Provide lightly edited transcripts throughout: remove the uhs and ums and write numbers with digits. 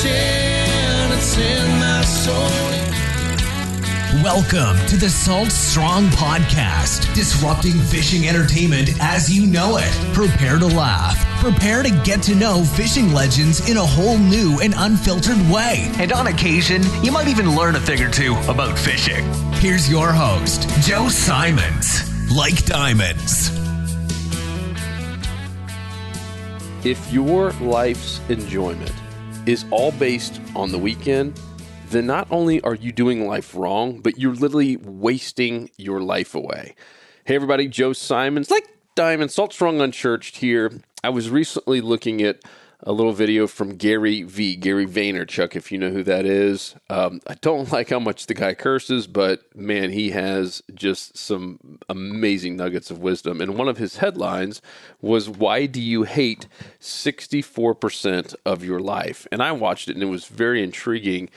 passion, it's in my soul. Welcome to the Salt Strong Podcast, disrupting fishing entertainment as you know it. Prepare to laugh. Prepare to get to know fishing legends in a whole new and unfiltered way. And on occasion, you might even learn a thing or two about fishing. Here's your host, Joe Simons. Like diamonds. If your life's enjoyment is all based on the weekend, then not only are you doing life wrong, but you're literally wasting your life away. Hey everybody, Joe Simons, like diamonds, Salt Strong Unchurched here. I was recently looking at a little video from Gary Vaynerchuk, if you know who that is. I don't like how much the guy curses, but man, he has just some amazing nuggets of wisdom. And one of his headlines was, "Why do you hate 64% of your life?" And I watched it and it was very intriguing.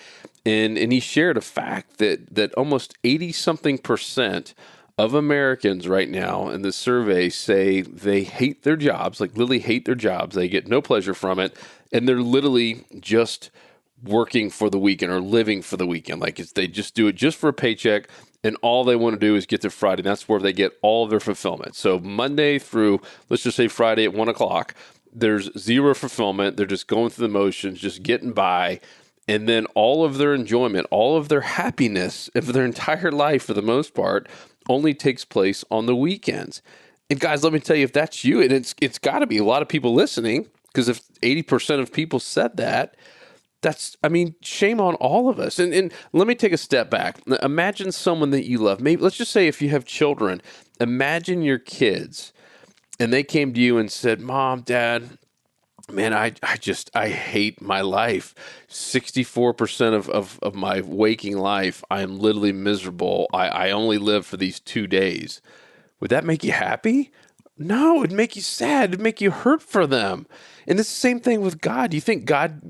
And he shared a fact that almost 80-something% of Americans right now in the survey say they hate their jobs, like literally hate their jobs. They get no pleasure from it. And they're literally just working for the weekend or living for the weekend. Like they just do it just for a paycheck. And all they want to do is get to Friday. And that's where they get all of their fulfillment. So Monday through, let's just say Friday at 1 o'clock, there's zero fulfillment. They're just going through the motions, just getting by. And then all of their enjoyment, all of their happiness of their entire life, for the most part, only takes place on the weekends. And guys, let me tell you, if that's you, and it's got to be a lot of people listening, because if 80% of people said that, shame on all of us. And let me take a step back. Imagine someone that you love. Maybe let's just say if you have children, imagine your kids, and they came to you and said, "Mom, Dad, man, I hate my life. 64% of my waking life, I am literally miserable. I only live for these 2 days." Would that make you happy? No, it'd make you sad. It'd make you hurt for them. And it's the same thing with God. Do you think God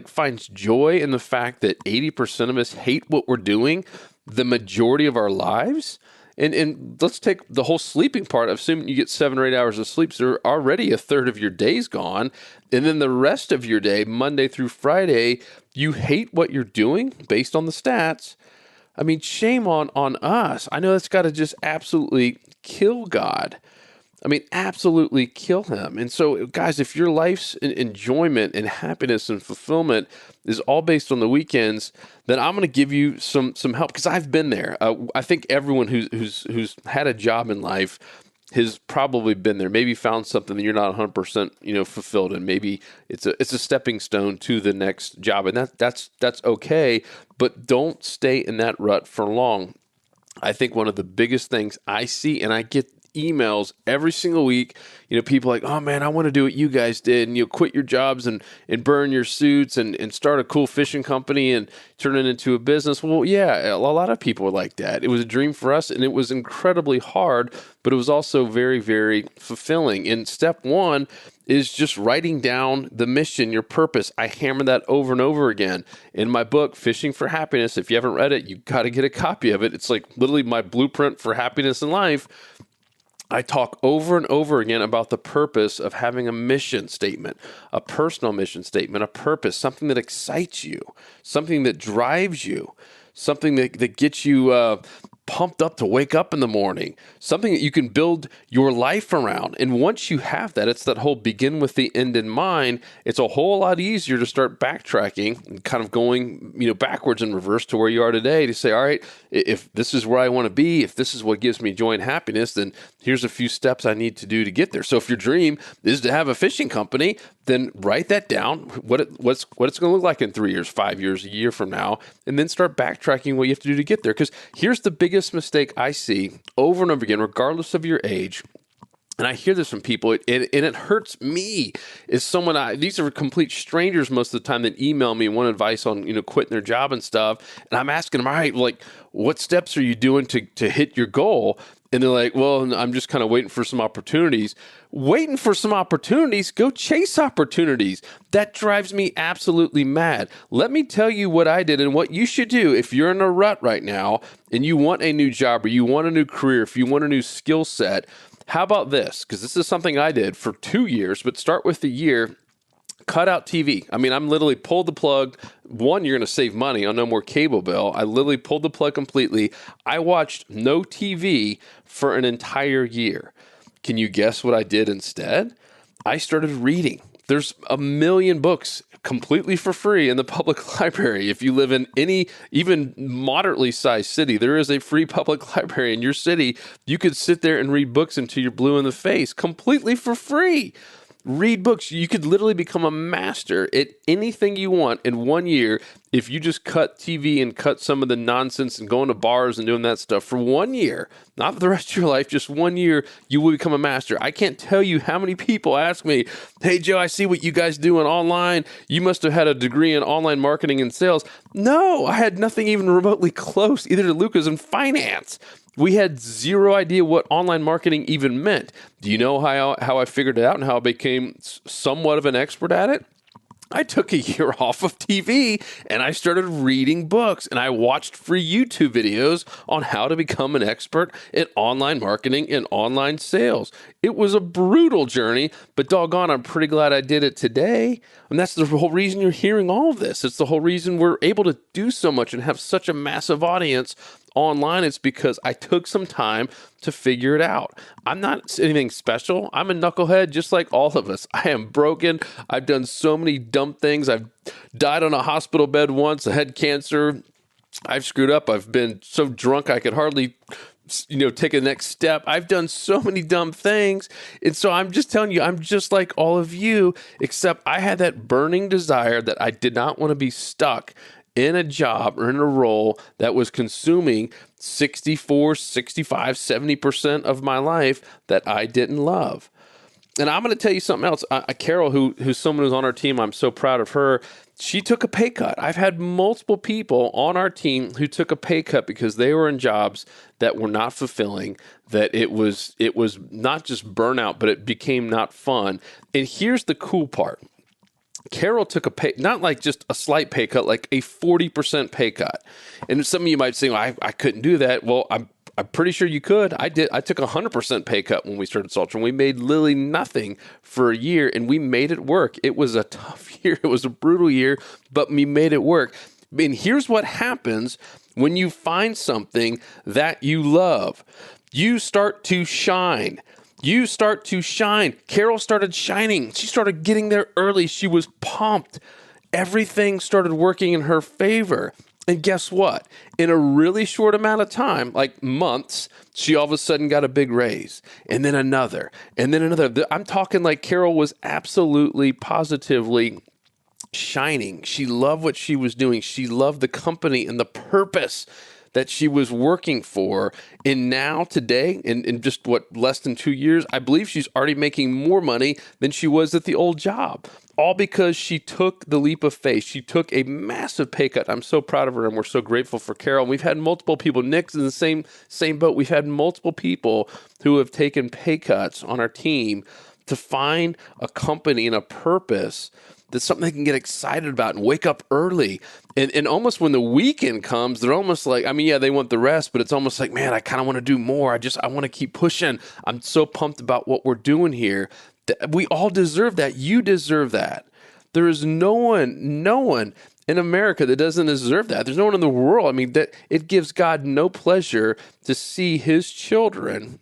finds joy in the fact that 80% of us hate what we're doing the majority of our lives? And let's take the whole sleeping part. Assuming you get 7 or 8 hours of sleep, so already a third of your day's gone. And then the rest of your day, Monday through Friday, you hate what you're doing based on the stats. I mean, shame on us. I know that's got to just absolutely kill God. I mean, absolutely kill him. And so, guys, if your life's enjoyment and happiness and fulfillment is all based on the weekends, then I'm going to give you some help, because I've been there. I think everyone who's had a job in life has probably been there. Maybe found something that you're not 100% fulfilled in. Maybe it's a stepping stone to the next job, and that's okay. But don't stay in that rut for long. I think one of the biggest things I see, and I get emails every single week, people like, "Oh man, I want to do what you guys did, and quit your jobs and burn your suits and start a cool fishing company and turn it into a business." Well, yeah, a lot of people were like that. It was a dream for us, and it was incredibly hard, but it was also very, very fulfilling. And step one is just writing down the mission, your purpose. I hammer that over and over again. In my book, Fishing for Happiness, if you haven't read it, you got to get a copy of it. It's like literally my blueprint for happiness in life. I talk over and over again about the purpose of having a mission statement, a personal mission statement, a purpose, something that excites you, something that drives you, something that gets you pumped up to wake up in the morning, something that you can build your life around. And once you have that, it's that whole begin with the end in mind. It's a whole lot easier to start backtracking and kind of going, backwards and reverse to where you are today, to say, all right, if this is where I want to be, if this is what gives me joy and happiness, then here's a few steps I need to do to get there. So if your dream is to have a fishing company, then write that down, what it's going to look like in 3 years, 5 years, a year from now, and then start backtracking what you have to do to get there. Because here's the biggest mistake I see over and over again, regardless of your age. And I hear this from people, and it hurts me. Is these are complete strangers most of the time that email me and want advice on quitting their job and stuff. And I'm asking them, all right, what steps are you doing to hit your goal? And they're like, well, I'm just kind of waiting for some opportunities. Waiting for some opportunities? Go chase opportunities. That drives me absolutely mad. Let me tell you what I did and what you should do if you're in a rut right now and you want a new job or you want a new career, if you want a new skill set. How about this? Because this is something I did for 2 years, but start with the year. Cut out TV. I mean, I'm literally pulled the plug. One, you're going to save money on no more cable bill. I literally pulled the plug completely. I watched no TV for an entire year. Can you guess what I did instead? I started reading. There's a million books completely for free in the public library. If you live in any, even moderately sized city, there is a free public library in your city. You could sit there and read books until you're blue in the face, completely for free. Read books. You could literally become a master at anything you want in 1 year if you just cut TV and cut some of the nonsense and going to bars and doing that stuff for 1 year. Not for the rest of your life, just 1 year, you will become a master. I can't tell you how many people ask me, hey, Joe, I see what you guys doing online. You must have had a degree in online marketing and sales. No, I had nothing even remotely close, either to Luca's in finance. We had zero idea what online marketing even meant. Do you know how I figured it out and how I became somewhat of an expert at it? I took a year off of TV and I started reading books and I watched free YouTube videos on how to become an expert at online marketing and online sales. It was a brutal journey, but doggone, I'm pretty glad I did it today. And that's the whole reason you're hearing all of this. It's the whole reason we're able to do so much and have such a massive audience online. It's because I took some time to figure it out. I'm not anything special. I'm a knucklehead just like all of us. I am broken. I've done so many dumb things. I've died on a hospital bed once. I had cancer. I've screwed up. I've been so drunk I could hardly take a next step. I've done so many dumb things. And so I'm just telling you, I'm just like all of you, except I had that burning desire that I did not want to be stuck in a job or in a role that was consuming 64, 65, 70% of my life that I didn't love. And I'm going to tell you something else. Carol, who's someone who's on our team, I'm so proud of her. She took a pay cut. I've had multiple people on our team who took a pay cut because they were in jobs that were not fulfilling, that it was not just burnout, but it became not fun. And here's the cool part. Carol took a pay, not like just a slight pay cut, like a 40% pay cut. And some of you might say, well, I couldn't do that. Well, I'm pretty sure you could. I did. I took a 100% pay cut when we started Saltron. We made literally nothing for a year and we made it work. It was a tough year. It was a brutal year, but we made it work. And here's what happens when you find something that you love. You start to shine. You start to shine. Carol started shining. She started getting there early. She was pumped. Everything started working in her favor. And guess what? In a really short amount of time, like months, she all of a sudden got a big raise. And then another. And then another. I'm talking like Carol was absolutely, positively shining. She loved what she was doing. She loved the company and the purpose that she was working for. And now today, in just less than 2 years, I believe she's already making more money than she was at the old job. All because she took the leap of faith. She took a massive pay cut. I'm so proud of her and we're so grateful for Carol. And we've had multiple people, Nick's in the same boat. We've had multiple people who have taken pay cuts on our team to find a company and a purpose that's something they can get excited about and wake up early. And almost when the weekend comes, they're almost like, they want the rest, but it's almost like, man, I kind of want to do more. I want to keep pushing. I'm so pumped about what we're doing here. We all deserve that. You deserve that. There is no one in America that doesn't deserve that. There's no one in the world. That it gives God no pleasure to see his children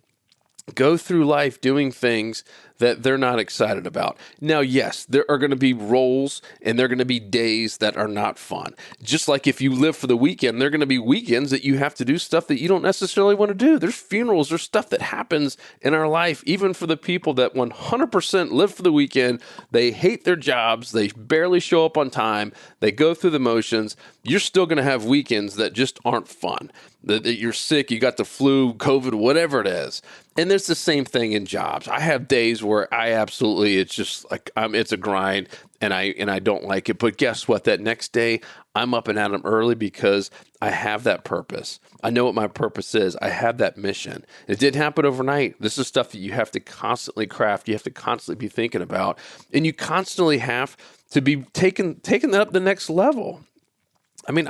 go through life doing things that they're not excited about. Now, yes, there are going to be roles and there are going to be days that are not fun. Just like if you live for the weekend, there are going to be weekends that you have to do stuff that you don't necessarily want to do. There's funerals, there's stuff that happens in our life, even for the people that 100% live for the weekend. They hate their jobs. They barely show up on time. They go through the motions. You're still going to have weekends that just aren't fun. That you're sick, you got the flu, COVID, whatever it is. And there's the same thing in jobs. I have days where it's just like, it's a grind and I don't like it. But guess what? That next day, I'm up and at 'em early because I have that purpose. I know what my purpose is. I have that mission. It didn't happen overnight. This is stuff that you have to constantly craft. You have to constantly be thinking about. And you constantly have to be taking that up the next level. I mean,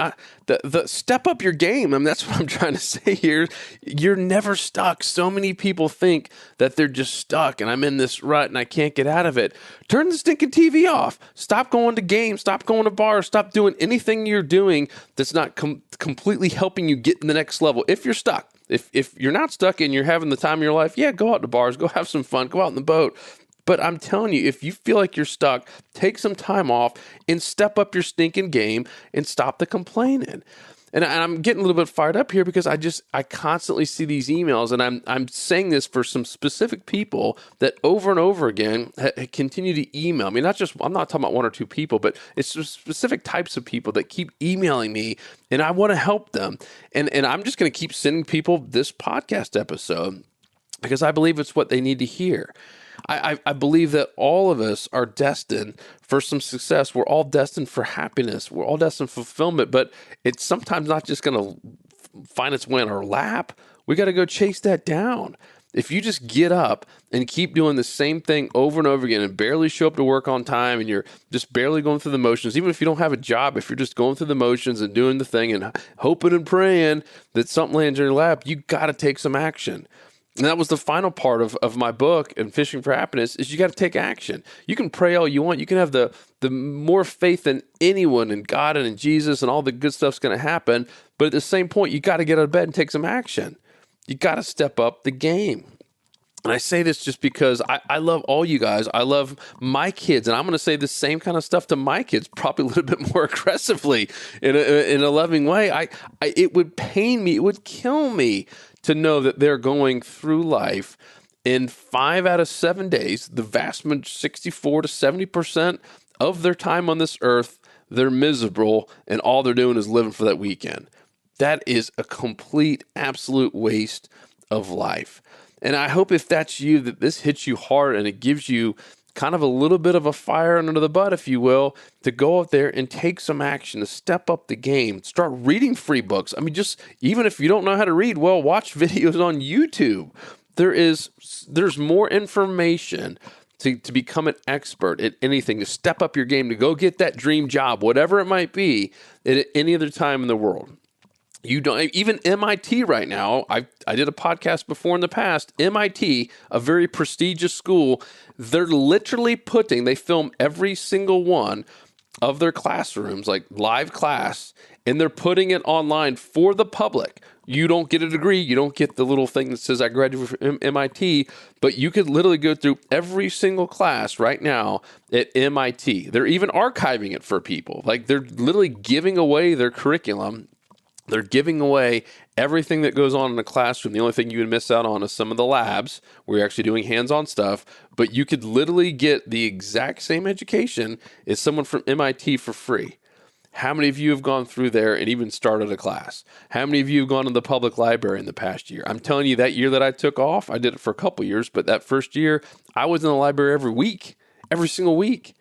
the step up your game. I mean, that's what I'm trying to say here. You're never stuck. So many people think that they're just stuck and I'm in this rut and I can't get out of it. Turn the stinking TV off. Stop going to games. Stop going to bars. Stop doing anything you're doing that's not completely helping you get in the next level. If you're stuck, if you're not stuck and you're having the time of your life, yeah, go out to bars, go have some fun, go out in the boat. But I'm telling you, if you feel like you're stuck, take some time off and step up your stinking game and stop the complaining. And I'm getting a little bit fired up here because I constantly see these emails, and I'm saying this for some specific people that over and over again continue to email me. I'm not talking about one or two people, but it's just specific types of people that keep emailing me, and I want to help them. And I'm just going to keep sending people this podcast episode because I believe it's what they need to hear. I believe that all of us are destined for some success. We're all destined for happiness. We're all destined for fulfillment, but it's sometimes not just going to find its way in our lap. We got to go chase that down. If you just get up and keep doing the same thing over and over again and barely show up to work on time and you're just barely going through the motions, even if you don't have a job, if you're just going through the motions and doing the thing and hoping and praying that something lands in your lap, you got to take some action. And that was the final part of my book, and Fishing for Happiness, is you got to take action. You can pray all you want. You can have the more faith than anyone in God and in Jesus, and all the good stuff's going to happen. But at the same point, you got to get out of bed and take some action. You got to step up the game. And I say this just because I love all you guys. I love my kids, and I'm going to say the same kind of stuff to my kids, probably a little bit more aggressively in a loving way. It would pain me. It would kill me to know that they're going through life in 5 out of 7 days, the vast majority, 64 to 70% of their time on this earth, they're miserable, and all they're doing is living for that weekend. That is a complete, absolute waste of life. And I hope if that's you, that this hits you hard and it gives you kind of a little bit of a fire under the butt, if you will, to go out there and take some action, to step up the game, start reading free books. I mean, just even if you don't know how to read, well, watch videos on YouTube. There's more information to become an expert at anything, to step up your game, to go get that dream job, whatever it might be, at any other time in the world. You don't even MIT right now. I did a podcast before in the past. MIT, a very prestigious school, they're literally they film every single one of their classrooms, like live class, and they're putting it online for the public. You don't get a degree. You don't get the little thing that says I graduated from MIT, but you could literally go through every single class right now at MIT. They're even archiving it for people. Like they're literally giving away their curriculum. They're giving away everything that goes on in a classroom. The only thing you would miss out on is some of the labs where you're actually doing hands-on stuff, but you could literally get the exact same education as someone from MIT for free. How many of you have gone through there and even started a class? How many of you have gone to the public library in the past year? I'm telling you, that year that I took off, I did it for a couple years, but that first year, I was in the library every single week.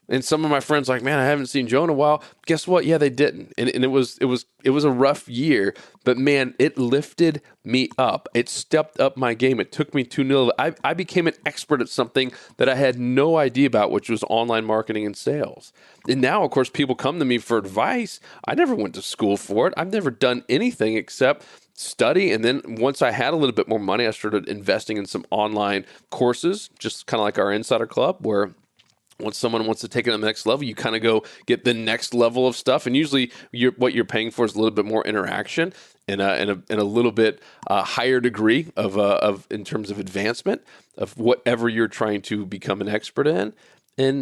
And some of my friends like, man, I haven't seen Joe in a while. Guess what? Yeah, they didn't. And it was a rough year, but man, it lifted me up. It stepped up my game. It took me to new level. I became an expert at something that I had no idea about, which was online marketing and sales. And now, of course, people come to me for advice. I never went to school for it. I've never done anything except study. And then once I had a little bit more money, I started investing in some online courses, just kind of like our Insider Club, where once someone wants to take it to the next level, you kind of go get the next level of stuff. And usually what you're paying for is a little bit more interaction and a little bit higher degree of in terms of advancement of whatever you're trying to become an expert in.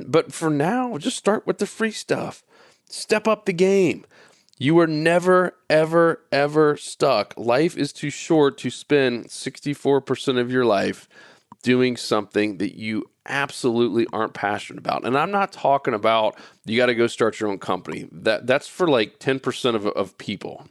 But for now, just start with the free stuff. Step up the game. You are never, ever, ever stuck. Life is too short to spend 64% of your life doing something that you absolutely aren't passionate about. And I'm not talking about you got to go start your own company. That's for like 10% of people.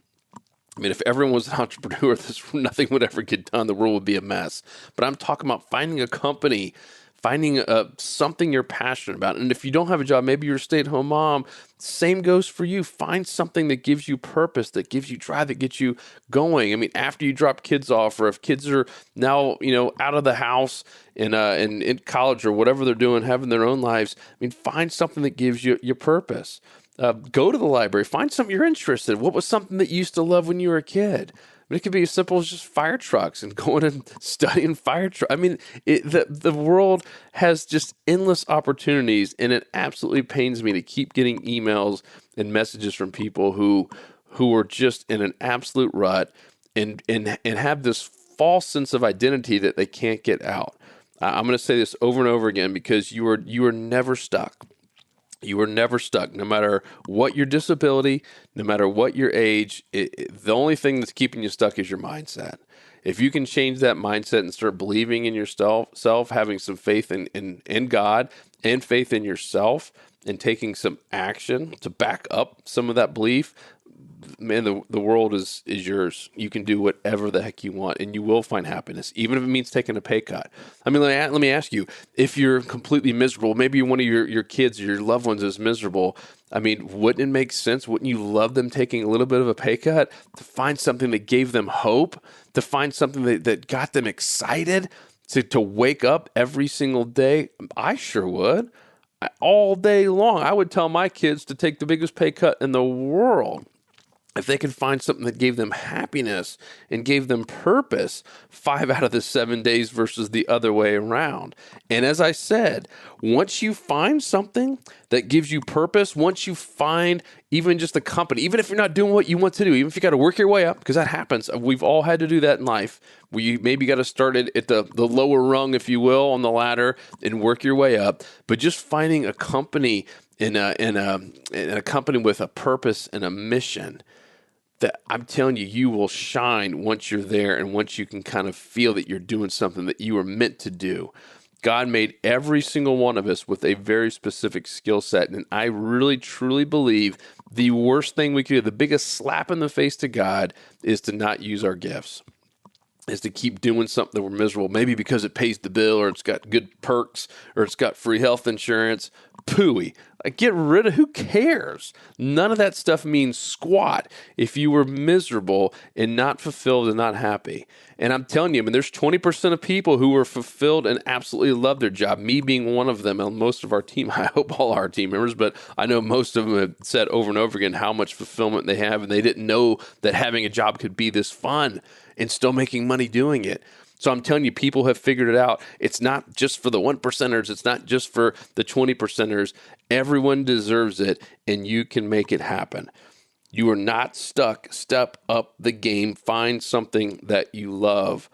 I mean, if everyone was an entrepreneur, nothing would ever get done. The world would be a mess. But I'm talking about finding a company, finding something you're passionate about. And if you don't have a job, maybe you're a stay-at-home mom, same goes for you. Find something that gives you purpose, that gives you drive, that gets you going. I mean, after you drop kids off, or if kids are now, out of the house in college or whatever they're doing, having their own lives, I mean, find something that gives you your purpose. Go to the library, find something you're interested in. What was something that you used to love when you were a kid? I mean, it could be as simple as just fire trucks and going and studying fire trucks. I mean, the world has just endless opportunities, and it absolutely pains me to keep getting emails and messages from people who are just in an absolute rut and have this false sense of identity that they can't get out. I'm going to say this over and over again because you are never stuck. You are never stuck, no matter what your disability, no matter what your age. The only thing that's keeping you stuck is your mindset. If you can change that mindset and start believing in yourself, having some faith in God and faith in yourself, and taking some action to back up some of that belief, man, the world is yours. You can do whatever the heck you want, and you will find happiness, even if it means taking a pay cut. I mean, let me ask you, if you're completely miserable, maybe one of your kids or your loved ones is miserable, I mean, wouldn't it make sense? Wouldn't you love them taking a little bit of a pay cut to find something that gave them hope, to find something that got them excited, to wake up every single day? I sure would. All day long, I would tell my kids to take the biggest pay cut in the world if they could find something that gave them happiness and gave them purpose 5 out of the 7 days versus the other way around. And as I said, once you find something that gives you purpose, once you find even just a company, even if you're not doing what you want to do, even if you got to work your way up, because that happens. We've all had to do that in life. We maybe got to start at the lower rung, if you will, on the ladder and work your way up. But just finding a company in a company with a purpose and a mission, that I'm telling you, you will shine once you're there and once you can kind of feel that you're doing something that you were meant to do. God made every single one of us with a very specific skill set, and I really, truly believe the worst thing we could do, the biggest slap in the face to God, is to not use our gifts, is to keep doing something that we're miserable, maybe because it pays the bill or it's got good perks or it's got free health insurance. Pooey. Get rid of, who cares? None of that stuff means squat if you were miserable and not fulfilled and not happy. And I'm telling you, I mean, there's 20% of people who are fulfilled and absolutely love their job, me being one of them, and most of our team, I hope all our team members, but I know most of them have said over and over again how much fulfillment they have, and they didn't know that having a job could be this fun and still making money doing it. So I'm telling you, people have figured it out. It's not just for the 1%ers. It's not just for the 20%ers. Everyone deserves it, and you can make it happen. You are not stuck. Step up the game. Find something that you love.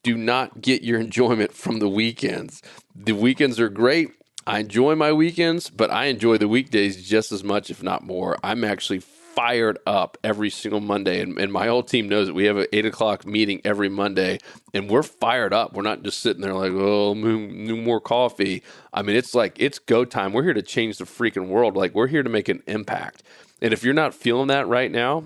Do not get your enjoyment from the weekends. The weekends are great. I enjoy my weekends, but I enjoy the weekdays just as much, if not more. I'm actually fired up every single Monday, and my whole team knows that we have an 8 o'clock meeting every Monday, and we're fired up. We're not just sitting there like, oh, no more coffee. I mean, it's like, it's go time. We're here to change the freaking world. Like, we're here to make an impact. And if you're not feeling that right now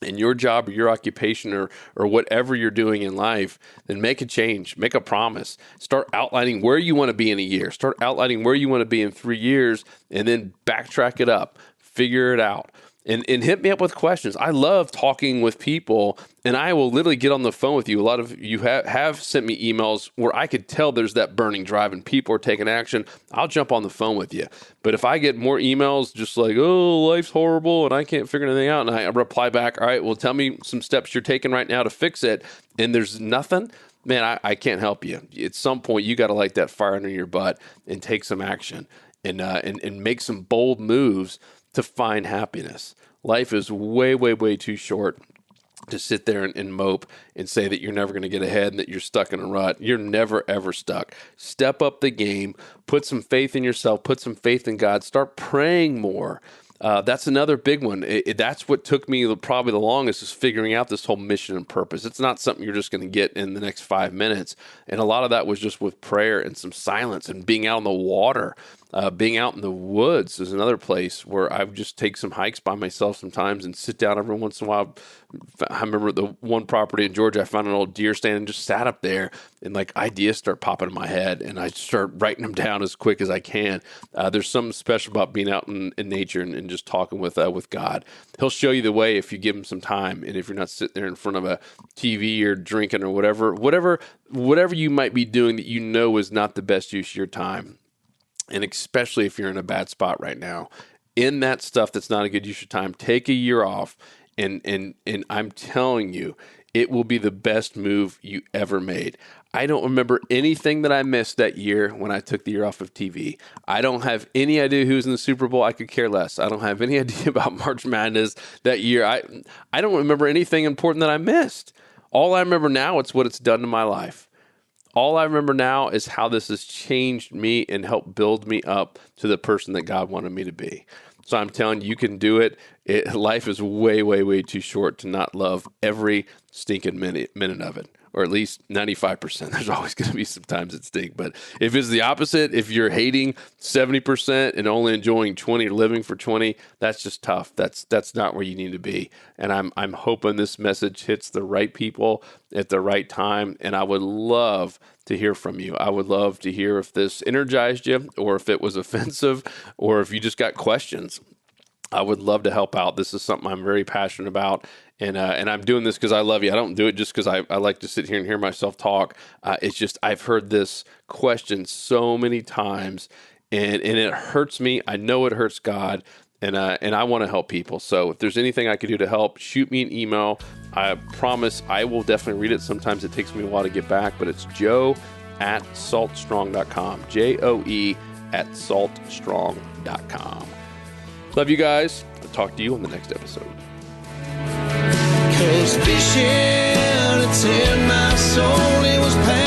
in your job or your occupation or whatever you're doing in life, then make a change, make a promise. Start outlining where you want to be in a year. Start outlining where you want to be in 3 years, and then backtrack it up. Figure it out. And hit me up with questions. I love talking with people, and I will literally get on the phone with you. A lot of you have sent me emails where I could tell there's that burning drive and people are taking action. I'll jump on the phone with you. But if I get more emails just like, oh, life's horrible and I can't figure anything out, and I reply back, all right, well, tell me some steps you're taking right now to fix it, and there's nothing, man, I can't help you. At some point, you got to light that fire under your butt and take some action and make some bold moves to find happiness. Life is way, way, way too short to sit there and mope and say that you're never going to get ahead and that you're stuck in a rut. You're never, ever stuck. Step up the game. Put some faith in yourself. Put some faith in God. Start praying more. That's another big one. That's what took me probably the longest, is figuring out this whole mission and purpose. It's not something you're just going to get in the next 5 minutes. And a lot of that was just with prayer and some silence and being out on the water. Being out in the woods is another place where I would just take some hikes by myself sometimes and sit down every once in a while. I remember the one property in Georgia, I found an old deer stand and just sat up there, and like ideas start popping in my head, and I start writing them down as quick as I can. There's something special about being out in nature and just talking with God. He'll show you the way if you give him some time, and if you're not sitting there in front of a TV or drinking or whatever you might be doing that you know is not the best use of your time. And especially if you're in a bad spot right now, in that stuff that's not a good use of time. Take a year off, and I'm telling you, it will be the best move you ever made. I don't remember anything that I missed that year when I took the year off of TV. I don't have any idea who's in the Super Bowl. I could care less. I don't have any idea about March Madness that year. I don't remember anything important that I missed. All I remember now is what it's done to my life. All I remember now is how this has changed me and helped build me up to the person that God wanted me to be. So I'm telling you, you can do it. Life is way, way, way too short to not love every stinking minute of it, or at least 95%. There's always going to be some times that stink. But if it's the opposite, if you're hating 70% and only enjoying 20 or living for 20, that's just tough. That's not where you need to be. And I'm hoping this message hits the right people at the right time. And I would love to hear from you. I would love to hear if this energized you, or if it was offensive, or if you just got questions. I would love to help out. This is something I'm very passionate about. And I'm doing this because I love you. I don't do it just because I like to sit here and hear myself talk. It's just I've heard this question so many times, and it hurts me. I know it hurts God, and I want to help people. So if there's anything I could do to help, shoot me an email. I promise I will definitely read it. Sometimes it takes me a while to get back, but it's joe@saltstrong.com. joe@saltstrong.com. Love you guys. I'll talk to you on the next episode. 'Cause fishing, it's in my soul, it was pain.